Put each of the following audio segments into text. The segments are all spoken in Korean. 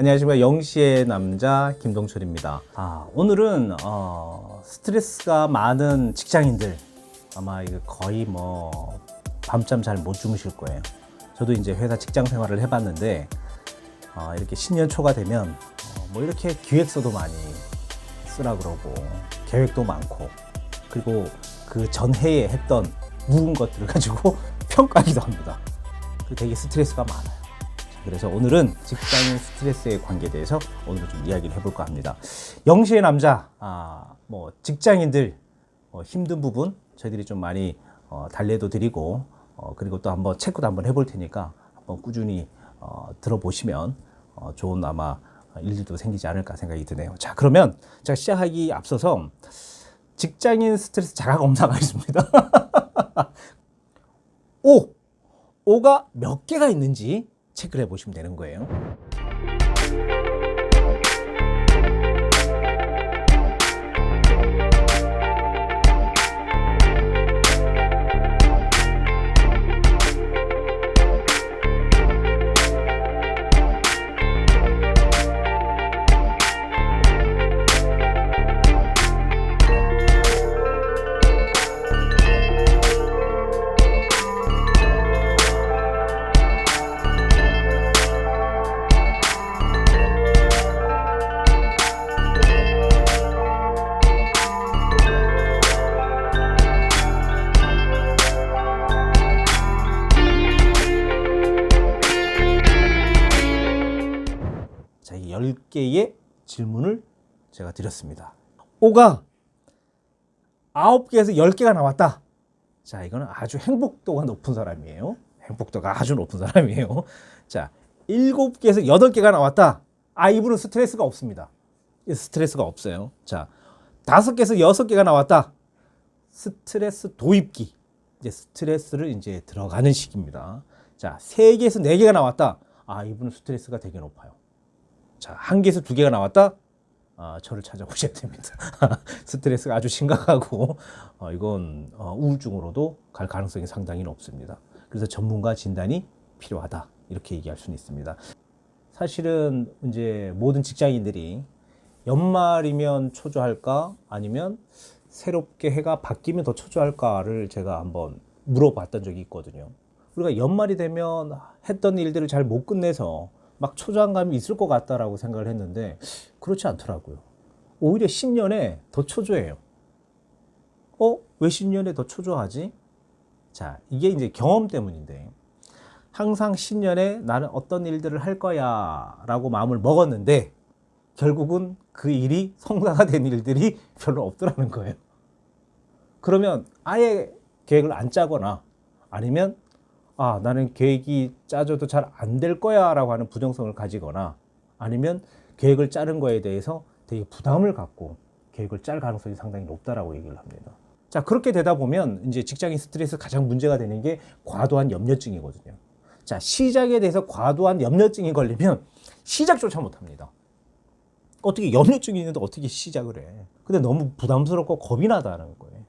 안녕하십니까. 영시의 남자 김동철입니다. 오늘은 스트레스가 많은 직장인들 아마 이거 거의 뭐 밤잠 잘 못 주무실 거예요. 저도 이제 회사 직장 생활을 해봤는데 이렇게 신년 초가 되면 뭐 이렇게 기획서도 많이 쓰라 그러고 계획도 많고 그리고 그 전해에 했던 묵은 것들을 가지고 평가하기도 합니다. 되게 스트레스가 많아요. 그래서 오늘은 직장인 스트레스에 관계돼서 오늘은 좀 이야기를 해볼까 합니다. 영시의 남자, 뭐 직장인들 힘든 부분 저희들이 좀 많이 달래도 드리고 그리고 또 한번 체크도 한번 해볼 테니까 한번 꾸준히 들어보시면 좋은 아마 일들도 생기지 않을까 생각이 드네요. 자, 그러면 제가 시작하기 앞서서 직장인 스트레스 자가 검사가 있습니다. 오가 몇 개가 있는지 체크를 해보시면 되는 거예요. 자, 이 10개의 질문을 제가 드렸습니다. O가 9개에서 10개가 나왔다. 자, 이거는 아주 행복도가 높은 사람이에요. 행복도가 아주 높은 사람이에요. 자, 7개에서 8개가 나왔다. 이분은 스트레스가 없습니다. 스트레스가 없어요. 자, 5개에서 6개가 나왔다. 스트레스 도입기. 이제 스트레스를 이제 들어가는 시기입니다. 자, 3개에서 4개가 나왔다. 이분은 스트레스가 되게 높아요. 자, 1개에서 2개가 나왔다? 저를 찾아보셔야 됩니다. 스트레스가 아주 심각하고 이건 우울증으로도 갈 가능성이 상당히 높습니다. 그래서 전문가 진단이 필요하다. 이렇게 얘기할 수는 있습니다. 사실은 이제 모든 직장인들이 연말이면 초조할까? 아니면 새롭게 해가 바뀌면 더 초조할까를 제가 한번 물어봤던 적이 있거든요. 우리가 연말이 되면 했던 일들을 잘 못 끝내서 막 초조함감이 있을 것 같다라고 생각을 했는데 그렇지 않더라고요. 오히려 신년에 더 초조해요. 왜 신년에 더 초조하지? 자, 이게 이제 경험 때문인데 항상 신년에 나는 어떤 일들을 할 거야 라고 마음을 먹었는데 결국은 그 일이 성사가 된 일들이 별로 없더라는 거예요. 그러면 아예 계획을 안 짜거나 아니면 나는 계획이 짜져도 잘 안 될 거야 라고 하는 부정성을 가지거나 아니면 계획을 짜는 거에 대해서 되게 부담을 갖고 계획을 짤 가능성이 상당히 높다라고 얘기를 합니다. 자, 그렇게 되다 보면 이제 직장인 스트레스 가장 문제가 되는 게 과도한 염려증이거든요. 자, 시작에 대해서 과도한 염려증이 걸리면 시작조차 못 합니다. 어떻게 염려증이 있는데 어떻게 시작을 해? 근데 너무 부담스럽고 겁이 나다는 거예요.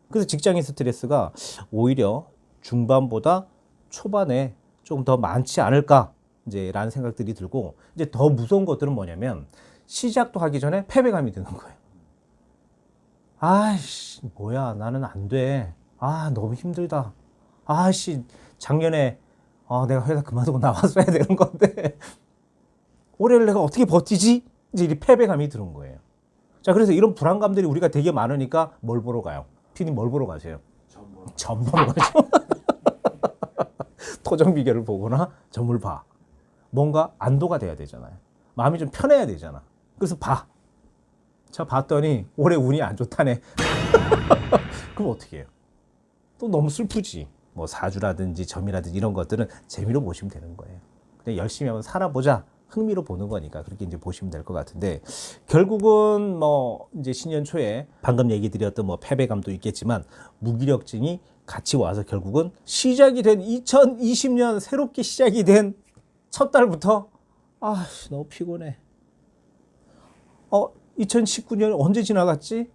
그래서 직장인 스트레스가 오히려 중반보다 초반에 조금 더 많지 않을까 이제 라는 생각들이 들고 이제 더 무서운 것들은 뭐냐면 시작도 하기 전에 패배감이 드는 거예요. 뭐야 나는 안 돼. 너무 힘들다. 작년에 내가 회사 그만두고 나왔어야 되는 건데 올해를 내가 어떻게 버티지? 이제 이 패배감이 드는 거예요. 자, 그래서 이런 불안감들이 우리가 되게 많으니까 뭘 보러 가요? 피디님 뭘 보러 가세요? 점 보러 가죠. 토정 비결을 보거나 점을 봐. 뭔가 안도가 돼야 되잖아요. 마음이 좀 편해야 되잖아. 그래서 봐. 자, 봤더니 올해 운이 안 좋다네. 그럼 어떻게 해요? 또 너무 슬프지. 뭐 사주라든지 점이라든지 이런 것들은 재미로 보시면 되는 거예요. 그냥 열심히 한번 살아보자. 흥미로 보는 거니까 그렇게 이제 보시면 될 것 같은데 결국은 뭐 이제 신년 초에 방금 얘기 드렸던 뭐 패배감도 있겠지만 무기력증이 같이 와서 결국은 시작이 된 2020년 새롭게 시작이 된 첫 달부터 너무 피곤해. 2019년 언제 지나갔지?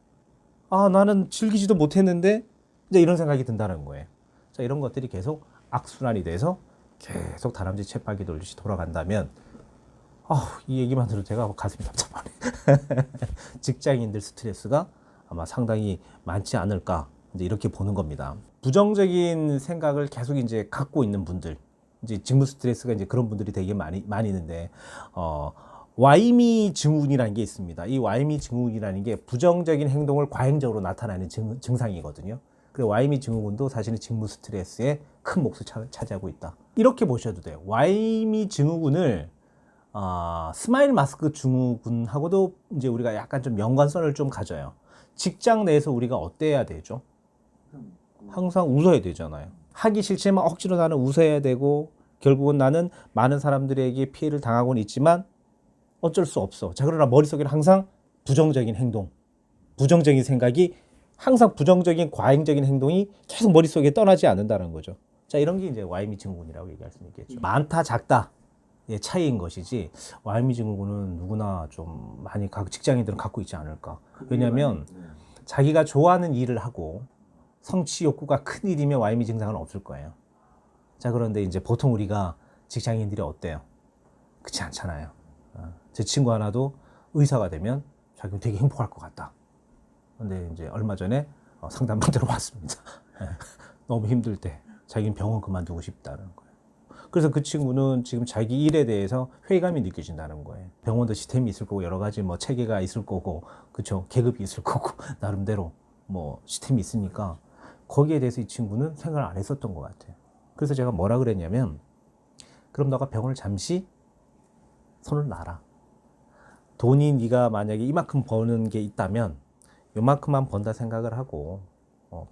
나는 즐기지도 못했는데 이제 이런 생각이 든다는 거예요. 자, 이런 것들이 계속 악순환이 돼서 계속 다람쥐 쳇바퀴 돌듯이 돌아간다면 이 얘기만 들어도 제가 가슴이 답답하네. 직장인들 스트레스가 아마 상당히 많지 않을까 이제 이렇게 보는 겁니다. 부정적인 생각을 계속 이제 갖고 있는 분들, 이제 직무 스트레스가 이제 그런 분들이 되게 많이 있는데, 와이미 증후군이라는 게 있습니다. 이 와이미 증후군이라는 게 부정적인 행동을 과잉적으로 나타나는 증상이거든요. 그리고 와이미 증후군도 사실은 직무 스트레스에 큰 몫을 차지하고 있다. 이렇게 보셔도 돼요. 와이미 증후군을 스마일 마스크 증후군하고도 이제 우리가 약간 좀 연관성을 좀 가져요. 직장 내에서 우리가 어때야 되죠? 항상 웃어야 되잖아요. 하기 싫지만 억지로 나는 웃어야 되고, 결국은 나는 많은 사람들에게 피해를 당하고는 있지만 어쩔 수 없어. 자, 그러나 머릿속에는 항상 부정적인 행동, 부정적인 생각이, 항상 부정적인 과잉적인 행동이 계속 머릿속에 떠나지 않는다는 거죠. 자, 이런 게 이제 와이미 증후군이라고 얘기할 수 있겠죠. 많다 작다 의 차이인 것이지, 와이미 증후군은 누구나 좀 많이 직장인들은 갖고 있지 않을까. 왜냐하면 자기가 좋아하는 일을 하고 성취 욕구가 큰 일이면 와이미 증상은 없을 거예요. 자, 그런데 이제 보통 우리가 직장인들이 어때요? 그렇지 않잖아요. 제 친구 하나도 의사가 되면 자기는 되게 행복할 것 같다. 근데 이제 얼마 전에 상담받으러 왔습니다. 너무 힘들 때 자기는 병원 그만두고 싶다는 거예요. 그래서 그 친구는 지금 자기 일에 대해서 회의감이 느껴진다는 거예요. 병원도 시스템이 있을 거고 여러 가지 뭐 체계가 있을 거고, 그렇죠? 계급이 있을 거고 나름대로 뭐 시스템이 있으니까 거기에 대해서 이 친구는 생각을 안 했었던 것 같아요. 그래서 제가 뭐라 그랬냐면, 그럼 너가 병원을 잠시 손을 놔라. 돈이 네가 만약에 이만큼 버는 게 있다면 요만큼만 번다 생각을 하고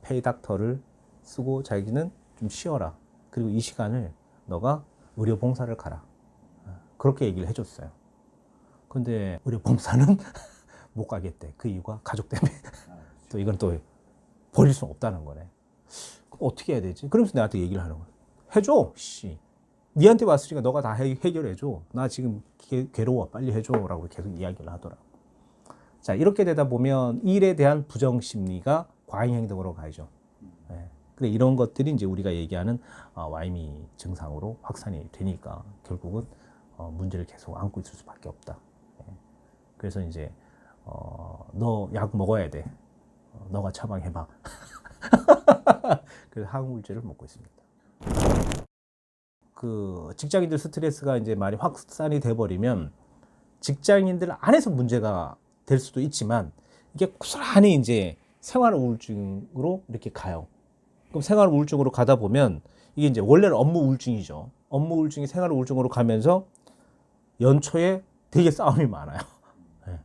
페이 닥터를 쓰고 자기는 좀 쉬어라. 그리고 이 시간을 너가 의료 봉사를 가라. 그렇게 얘기를 해줬어요. 근데 의료 봉사는 못 가겠대. 그 이유가 가족 때문에. 또 이건 또 버릴 수 없다는 거네. 그럼 어떻게 해야 되지? 그러면서 나한테 얘기를 하는 거야. 해줘. 씨. 니한테 왔으니까 너가 다 해결해줘. 나 지금 괴로워. 빨리 해줘. 라고 계속 이야기를 하더라고. 자, 이렇게 되다 보면 일에 대한 부정심리가 과잉행동으로 가죠. 네. 근데 이런 것들이 이제 우리가 얘기하는 와이미 증상으로 확산이 되니까 결국은 문제를 계속 안고 있을 수밖에 없다. 네. 그래서 이제 너 약 먹어야 돼. 너가 처방해봐. 그래서 항우울제를 먹고 있습니다. 그 직장인들 스트레스가 이제 많이 확산이 돼버리면 직장인들 안에서 문제가 될 수도 있지만, 이게 고스란히 이제 생활 우울증으로 이렇게 가요. 그럼 생활 우울증으로 가다 보면 이게 이제 원래는 업무 우울증이죠. 업무 우울증이 생활 우울증으로 가면서 연초에 되게 싸움이 많아요. 네.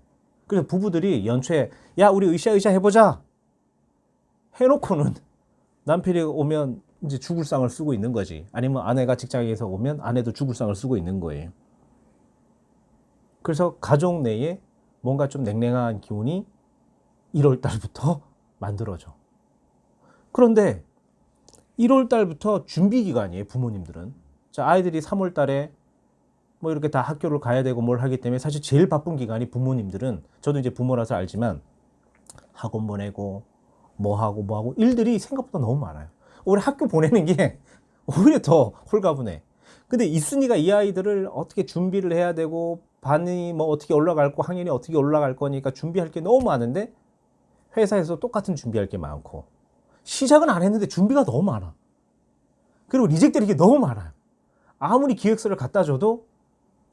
그래서 부부들이 연초에 야, 우리 으쌰으쌰 해보자 해놓고는 남편이 오면 이제 죽을 상을 쓰고 있는 거지. 아니면 아내가 직장에서 오면 아내도 죽을 상을 쓰고 있는 거예요. 그래서 가족 내에 뭔가 좀 냉랭한 기운이 1월 달부터 만들어져. 그런데 1월 달부터 준비 기간이에요, 부모님들은. 자, 아이들이 3월 달에 뭐 이렇게 다 학교를 가야 되고 뭘 하기 때문에 사실 제일 바쁜 기간이 부모님들은, 저도 이제 부모라서 알지만 학원 보내고 뭐 하고 일들이 생각보다 너무 많아요. 우리 학교 보내는 게 오히려 더 홀가분해. 근데 있으니까 이 아이들을 어떻게 준비를 해야 되고, 반이 뭐 어떻게 올라갈 거, 학년이 어떻게 올라갈 거니까 준비할 게 너무 많은데, 회사에서 똑같은 준비할 게 많고, 시작은 안 했는데 준비가 너무 많아. 그리고 리젝트되는 게 너무 많아요. 아무리 기획서를 갖다 줘도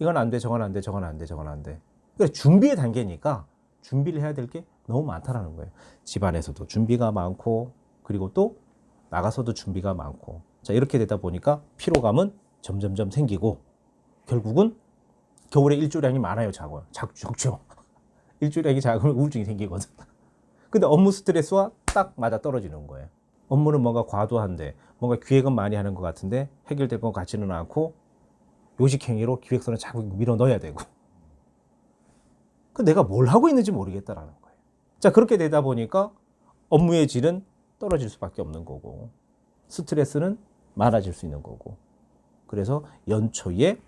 이건 안 돼, 저건 안 돼, 저건 안 돼, 저건 안 돼. 그러니까 준비의 단계니까 준비를 해야 될 게 너무 많다라는 거예요. 집안에서도 준비가 많고, 그리고 또 나가서도 준비가 많고. 자, 이렇게 되다 보니까 피로감은 점점점 생기고, 결국은 겨울에 일조량이 많아요, 적죠. 일조량이 작으면 우울증이 생기거든. 근데 업무 스트레스와 딱 맞아 떨어지는 거예요. 업무는 뭔가 과도한데, 뭔가 기획은 많이 하는 것 같은데 해결될 것 같지는 않고, 요식행위로 기획서는 자꾸 밀어 넣어야 되고. 그 내가 뭘 하고 있는지 모르겠다라는 거예요. 자, 그렇게 되다 보니까 업무의 질은 떨어질 수밖에 없는 거고, 스트레스는 많아질 수 있는 거고. 그래서 연초에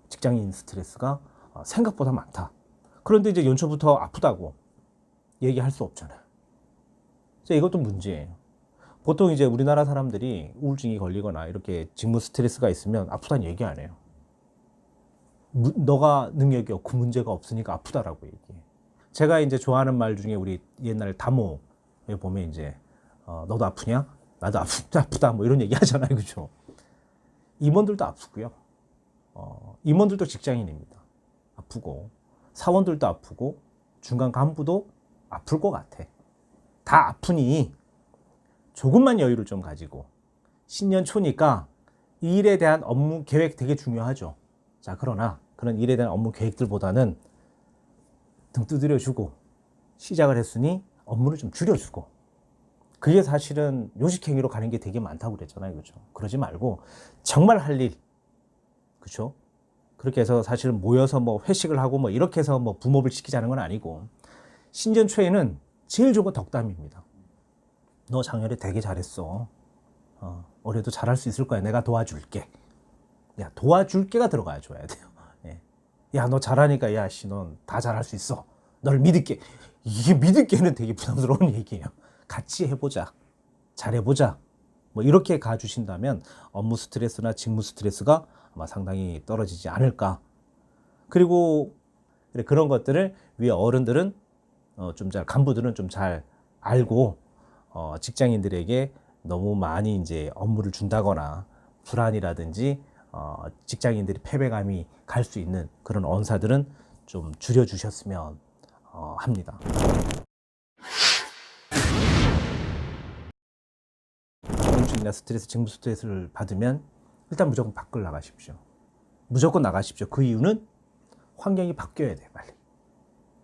직장인 스트레스가 생각보다 많다. 그런데 이제 연초부터 아프다고 얘기할 수 없잖아요. 자, 이것도 문제예요. 보통 이제 우리나라 사람들이 우울증이 걸리거나 이렇게 직무 스트레스가 있으면 아프다는 얘기 안 해요. 너가 능력이 없고 문제가 없으니까 아프다라고 얘기해. 제가 이제 좋아하는 말 중에 우리 옛날 다모에 보면 이제 너도 아프냐? 나도 아프다 뭐 이런 얘기 하잖아요, 그죠? 임원들도 아프고요. 임원들도 직장인입니다. 아프고 사원들도 아프고 중간 간부도 아플 것 같아. 다 아프니 조금만 여유를 좀 가지고 신년 초니까 이 일에 대한 업무 계획 되게 중요하죠. 자, 그러나 그런 일에 대한 업무 계획들보다는 등 두드려주고 시작을 했으니 업무를 좀 줄여주고 그게 사실은 요식행위로 가는 게 되게 많다고 그랬잖아요. 그죠? 그러지 말고 정말 할 일, 그죠? 그렇게 해서 사실 모여서 뭐 회식을 하고 뭐 이렇게 해서 뭐 붐업을 시키자는 건 아니고 신년 초에는 제일 좋은 건 덕담입니다. 너 작년에 되게 잘했어. 올해도 잘할 수 있을 거야. 내가 도와줄게. 야, 도와줄게가 들어가야 줘야 돼요. 예. 야, 너 잘하니까 야, 씨, 넌 다 잘할 수 있어. 널 믿을게. 이게 믿을게는 되게 부담스러운 얘기예요. 같이 해보자. 잘해보자. 뭐 이렇게 가주신다면 업무 스트레스나 직무 스트레스가 아마 상당히 떨어지지 않을까. 그리고 그런 것들을 위에 어른들은 좀 잘, 간부들은 좀 잘 알고 직장인들에게 너무 많이 이제 업무를 준다거나 불안이라든지 직장인들이 패배감이 갈 수 있는 그런 언사들은 좀 줄여주셨으면 합니다. 우울증이나 스트레스, 직무 스트레스를 받으면 일단 무조건 밖을 나가십시오. 무조건 나가십시오. 그 이유는 환경이 바뀌어야 돼, 빨리.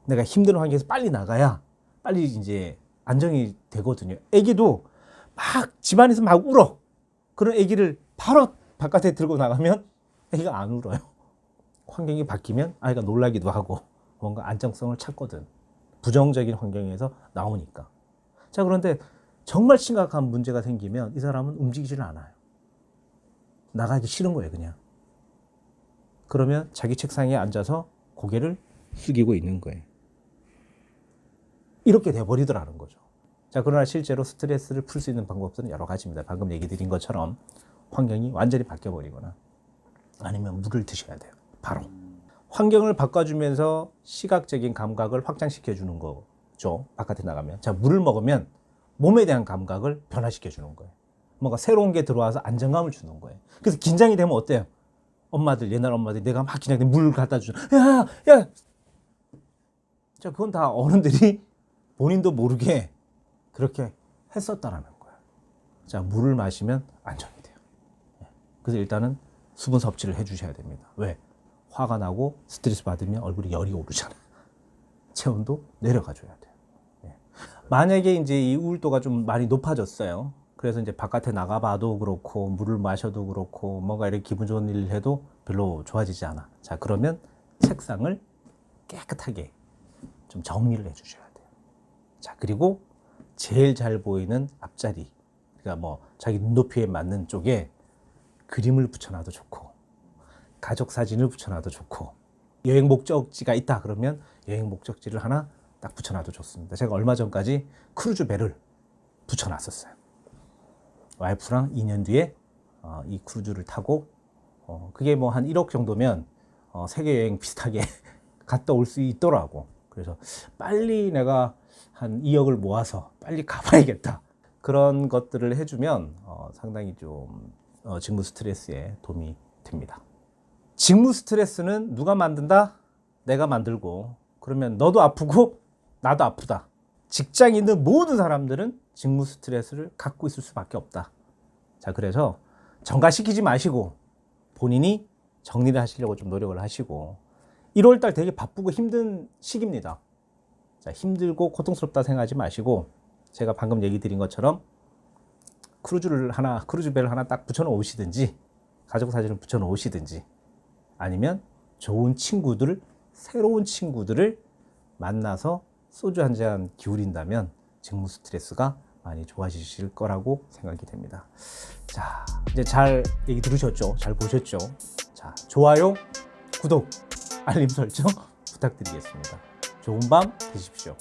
내가 힘든 환경에서 빨리 나가야 빨리 이제 안정이 되거든요. 애기도 막 집안에서 막 울어. 그런 애기를 바로 바깥에 들고 나가면 애기가 안 울어요. 환경이 바뀌면 아이가 놀라기도 하고 뭔가 안정성을 찾거든. 부정적인 환경에서 나오니까. 자, 그런데 정말 심각한 문제가 생기면 이 사람은 움직이질 않아요. 나가기 싫은 거예요, 그냥. 그러면 자기 책상에 앉아서 고개를 숙이고 있는 거예요. 이렇게 돼버리더라는 거죠. 자, 그러나 실제로 스트레스를 풀 수 있는 방법들은 여러 가지입니다. 방금 얘기 드린 것처럼 환경이 완전히 바뀌어버리거나 아니면 물을 드셔야 돼요. 바로. 환경을 바꿔주면서 시각적인 감각을 확장시켜주는 거죠. 바깥에 나가면. 자, 물을 먹으면 몸에 대한 감각을 변화시켜주는 거예요. 뭔가 새로운 게 들어와서 안정감을 주는 거예요. 그래서 긴장이 되면 어때요? 엄마들, 옛날 엄마들이 내가 막 긴장되면 물 갖다 주죠. 야! 자, 그건 다 어른들이 본인도 모르게 그렇게 했었다라는 거예요. 자, 물을 마시면 안정이 돼요. 그래서 일단은 수분 섭취를 해주셔야 됩니다. 왜? 화가 나고 스트레스 받으면 얼굴에 열이 오르잖아요. 체온도 내려가줘야 돼요. 만약에 이제 이 우울도가 좀 많이 높아졌어요. 그래서 이제 바깥에 나가봐도 그렇고 물을 마셔도 그렇고 뭔가 이렇게 기분 좋은 일을 해도 별로 좋아지지 않아. 자, 그러면 책상을 깨끗하게 좀 정리를 해주셔야 돼요. 자, 그리고 제일 잘 보이는 앞자리, 그러니까 뭐 자기 눈높이에 맞는 쪽에 그림을 붙여놔도 좋고 가족 사진을 붙여놔도 좋고 여행 목적지가 있다 그러면 여행 목적지를 하나 딱 붙여놔도 좋습니다. 제가 얼마 전까지 크루즈 배를 붙여놨었어요. 와이프랑 2년 뒤에 이 크루즈를 타고 그게 뭐 한 1억 정도면 세계 여행 비슷하게 갔다 올 수 있더라고. 그래서 빨리 내가 한 2억을 모아서 빨리 가봐야겠다. 그런 것들을 해주면 상당히 좀 직무 스트레스에 도움이 됩니다. 직무 스트레스는 누가 만든다? 내가 만들고. 그러면 너도 아프고 나도 아프다. 직장에 있는 모든 사람들은 직무 스트레스를 갖고 있을 수밖에 없다. 자, 그래서 전가시키지 마시고 본인이 정리를 하시려고 좀 노력을 하시고 1월달 되게 바쁘고 힘든 시기입니다. 자, 힘들고 고통스럽다 생각하지 마시고 제가 방금 얘기 드린 것처럼 크루즈배를 하나 딱 붙여 놓으시든지 가족 사진을 붙여 놓으시든지 아니면 좋은 친구들을 새로운 친구들을 만나서 소주 한 잔 기울인다면 직무 스트레스가 많이 좋아지실 거라고 생각이 됩니다. 자, 이제 잘 얘기 들으셨죠? 잘 보셨죠? 자, 좋아요, 구독, 알림 설정 부탁드리겠습니다. 좋은 밤 되십시오.